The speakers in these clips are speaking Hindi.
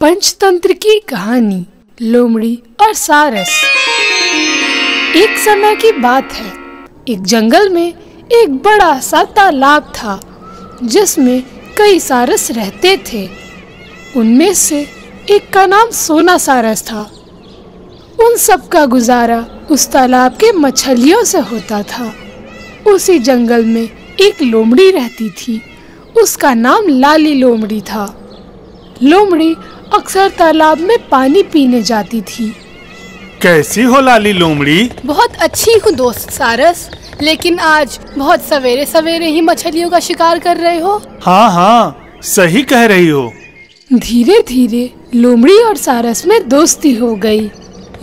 पंचतंत्र की कहानी लोमड़ी और सारस। एक समय की बात है, एक जंगल में एक बड़ा सा तालाब था जिसमें कई सारस रहते थे। उनमें से एक का नाम सोना सारस था। उन सब का गुजारा उस तालाब के मछलियों से होता था। उसी जंगल में एक लोमड़ी रहती थी। उसका नाम लाली लोमड़ी था। लोमड़ी अक्सर तालाब में पानी पीने जाती थी। कैसी हो लाली लोमड़ी? बहुत अच्छी हूँ दोस्त सारस, लेकिन आज बहुत सवेरे सवेरे ही मछलियों का शिकार कर रहे हो। हाँ, सही कह रही हो। धीरे धीरे लोमड़ी और सारस में दोस्ती हो गई।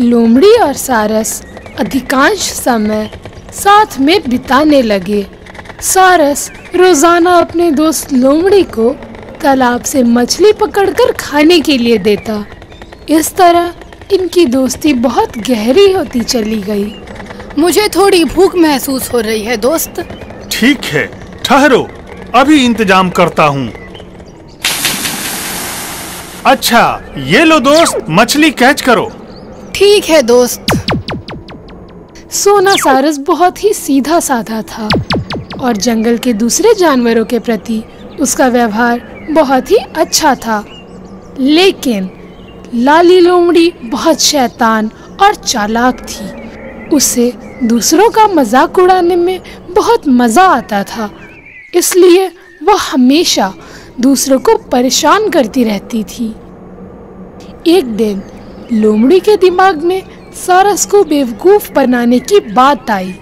लोमड़ी और सारस अधिकांश समय साथ में बिताने लगे। सारस रोजाना अपने दोस्त लोमड़ी को तालाब से मछली पकड़कर खाने के लिए देता। इस तरह इनकी दोस्ती बहुत गहरी होती चली गई। मुझे थोड़ी भूख महसूस हो रही है दोस्त। ठीक है, ठहरो, अभी इंतजाम करता हूँ। अच्छा, ये लो दोस्त, मछली कैच करो। ठीक है दोस्त। सोना सारस बहुत ही सीधा साधा था और जंगल के दूसरे जानवरों के प्रति उसका व्यवहार बहुत ही अच्छा था। लेकिन लाली लोमड़ी बहुत शैतान और चालाक थी। उसे दूसरों का मजाक उड़ाने में बहुत मजा आता था, इसलिए वह हमेशा दूसरों को परेशान करती रहती थी। एक दिन लोमड़ी के दिमाग में सारस को बेवकूफ बनाने की बात आई।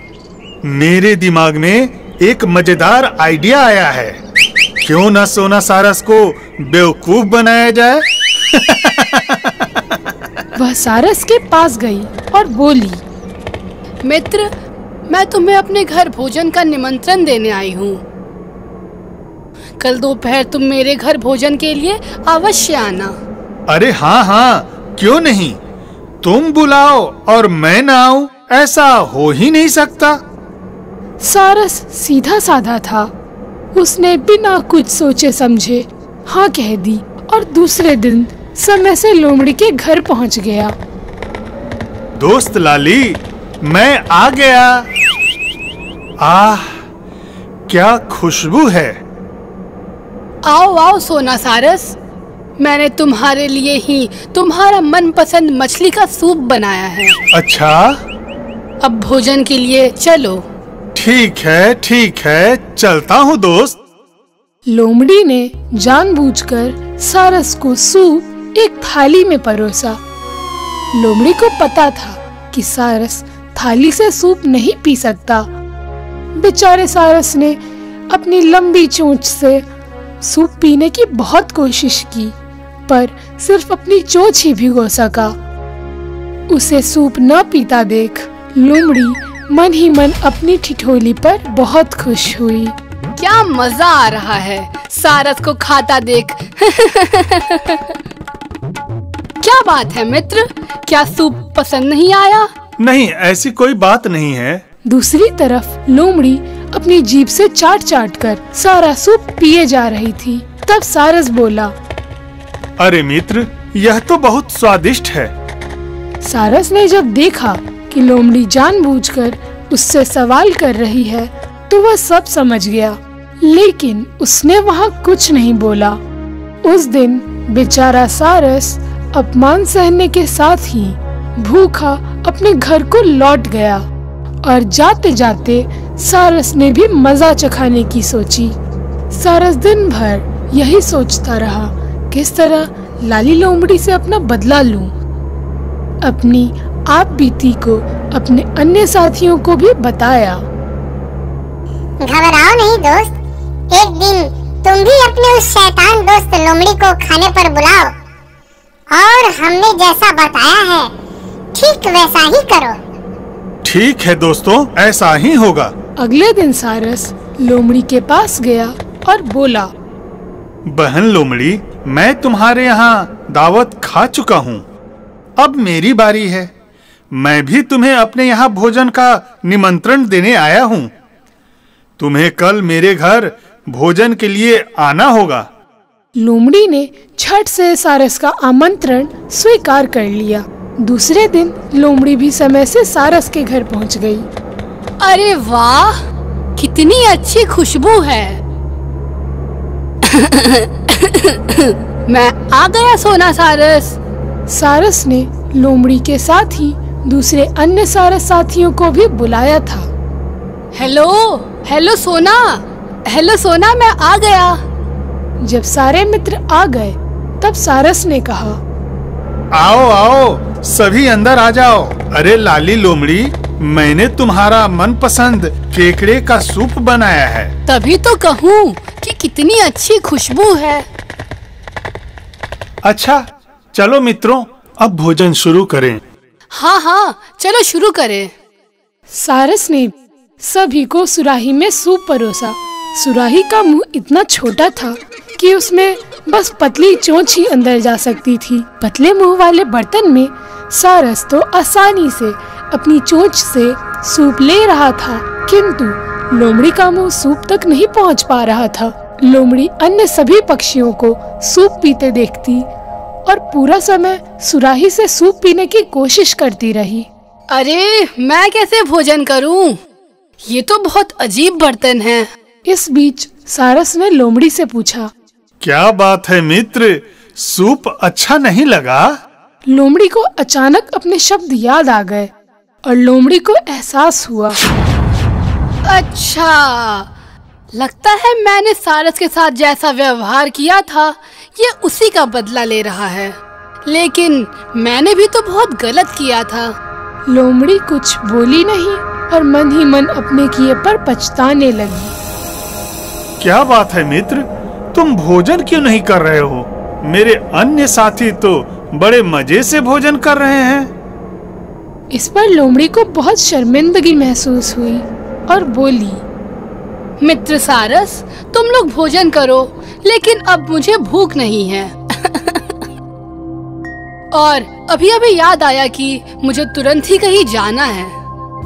मेरे दिमाग में एक मजेदार आइडिया आया है। क्यों ना सोना सारस को बेवकूफ बनाया जाए? वह सारस के पास गई और बोली, मित्र, मैं तुम्हें अपने घर भोजन का निमंत्रण देने आई हूँ। कल दोपहर तुम मेरे घर भोजन के लिए अवश्य आना। अरे हाँ, क्यों नहीं। तुम बुलाओ और मैं ना आऊं, ऐसा हो ही नहीं सकता। सारस सीधा साधा था। उसने बिना कुछ सोचे समझे हाँ कह दी और दूसरे दिन समय से लोमड़ी के घर पहुंच गया। दोस्त लाली, मैं आ गया। आह, क्या खुशबू है। आओ आओ सोना सारस, मैंने तुम्हारे लिए ही तुम्हारा मनपसंद मछली का सूप बनाया है। अच्छा, अब भोजन के लिए चलो। ठीक है, चलता हूँ दोस्त। लोमड़ी ने जानबूझकर सारस को सूप एक थाली में परोसा। लोमड़ी को पता था कि सारस थाली से सूप नहीं पी सकता। बेचारे सारस ने अपनी लंबी चोंच से सूप पीने की बहुत कोशिश की, पर सिर्फ अपनी चोंच ही भिगो सका। उसे सूप न पीता देख लोमड़ी मन ही मन अपनी ठिठोली पर बहुत खुश हुई। क्या मजा आ रहा है सारस को खाता देख। क्या बात है मित्र, क्या सूप पसंद नहीं आया? नहीं, ऐसी कोई बात नहीं है। दूसरी तरफ लोमड़ी अपनी जीभ से चाट चाट कर सारा सूप पिए जा रही थी। तब सारस बोला, अरे मित्र, यह तो बहुत स्वादिष्ट है। सारस ने जब देखा कि लोमड़ी जानबूझकर उससे सवाल कर रही है तो वह सब समझ गया, लेकिन उसने वहाँ कुछ नहीं बोला। उस दिन बेचारा सारस अपमान सहने के साथ ही भूखा अपने घर को लौट गया और जाते जाते सारस ने भी मजा चखाने की सोची। सारस दिन भर यही सोचता रहा, किस तरह लाली लोमड़ी से अपना बदला लूं। अपनी आप बीती को अपने अन्य साथियों को भी बताया। घबराओ नहीं दोस्त, एक दिन तुम भी अपने उस शैतान दोस्त लोमड़ी को खाने पर बुलाओ और हमने जैसा बताया है ठीक वैसा ही करो। ठीक है दोस्तों, ऐसा ही होगा। अगले दिन सारस लोमड़ी के पास गया और बोला, बहन लोमड़ी, मैं तुम्हारे यहाँ दावत खा चुका हूँ। अब मेरी बारी है। मैं भी तुम्हें अपने यहाँ भोजन का निमंत्रण देने आया हूँ। तुम्हें कल मेरे घर भोजन के लिए आना होगा। लोमड़ी ने झट से सारस का आमंत्रण स्वीकार कर लिया। दूसरे दिन लोमड़ी भी समय से सारस के घर पहुंच गई। अरे वाह, कितनी अच्छी खुशबू है। मैं आ गया सोना सारस। सारस ने लोमड़ी के साथ ही दूसरे अन्य सारस साथियों को भी बुलाया था। हेलो हेलो सोना, हेलो सोना, मैं आ गया। जब सारे मित्र आ गए तब सारस ने कहा, आओ आओ, सभी अंदर आ जाओ। अरे लाली लोमड़ी, मैंने तुम्हारा मनपसंद केकड़े का सूप बनाया है। तभी तो कहूँ कि कितनी अच्छी खुशबू है। अच्छा चलो मित्रों, अब भोजन शुरू करें। हाँ हाँ, चलो शुरू करें। सारस ने सभी को सुराही में सूप परोसा। सुराही का मुंह इतना छोटा था कि उसमें बस पतली चोंच ही अंदर जा सकती थी। पतले मुंह वाले बर्तन में सारस तो आसानी से अपनी चोंच से सूप ले रहा था, किंतु लोमड़ी का मुंह सूप तक नहीं पहुंच पा रहा था। लोमड़ी अन्य सभी पक्षियों को सूप पीते देखती और पूरा समय सुराही से सूप पीने की कोशिश करती रही। अरे मैं कैसे भोजन करूं? ये तो बहुत अजीब बर्तन है। इस बीच सारस ने लोमड़ी से पूछा, क्या बात है मित्र, सूप अच्छा नहीं लगा? लोमड़ी को अचानक अपने शब्द याद आ गए और लोमड़ी को एहसास हुआ। अच्छा, लगता है मैंने सारस के साथ जैसा व्यवहार किया था ये उसी का बदला ले रहा है। लेकिन मैंने भी तो बहुत गलत किया था। लोमड़ी कुछ बोली नहीं और मन ही मन अपने किए पर पछताने लगी। क्या बात है मित्र, तुम भोजन क्यों नहीं कर रहे हो? मेरे अन्य साथी तो बड़े मजे से भोजन कर रहे हैं। इस पर लोमड़ी को बहुत शर्मिंदगी महसूस हुई और बोली, मित्र सारस, तुम लोग भोजन करो, लेकिन अब मुझे भूख नहीं है। और अभी अभी याद आया कि मुझे तुरंत ही कहीं जाना है।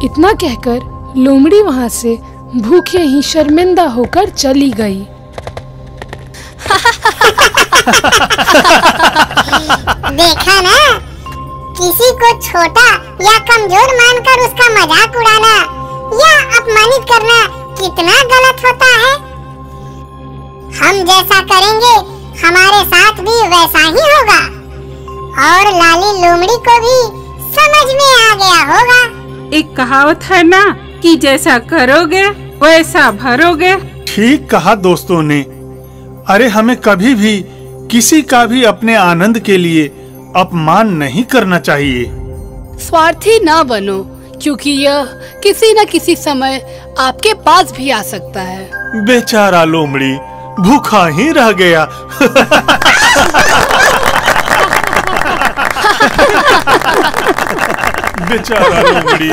इतना कहकर लोमड़ी वहाँ से भूखे ही शर्मिंदा होकर चली गई। देखा ना, किसी को छोटा या कमजोर मानकर उसका मजाक उड़ाना या अपमानित करना कितना गलत होता है। हम जैसा करेंगे हमारे साथ भी वैसा ही होगा और लाली लोमड़ी को भी समझ में आ गया होगा। एक कहावत है ना कि जैसा करोगे वैसा भरोगे। ठीक कहा दोस्तों ने। अरे हमें कभी भी किसी का भी अपने आनंद के लिए अपमान नहीं करना चाहिए। स्वार्थी ना बनो, क्योंकि यह किसी न किसी समय आपके पास भी आ सकता है। बेचारा लोमड़ी भूखा ही रह गया। बेचारा लोमड़ी।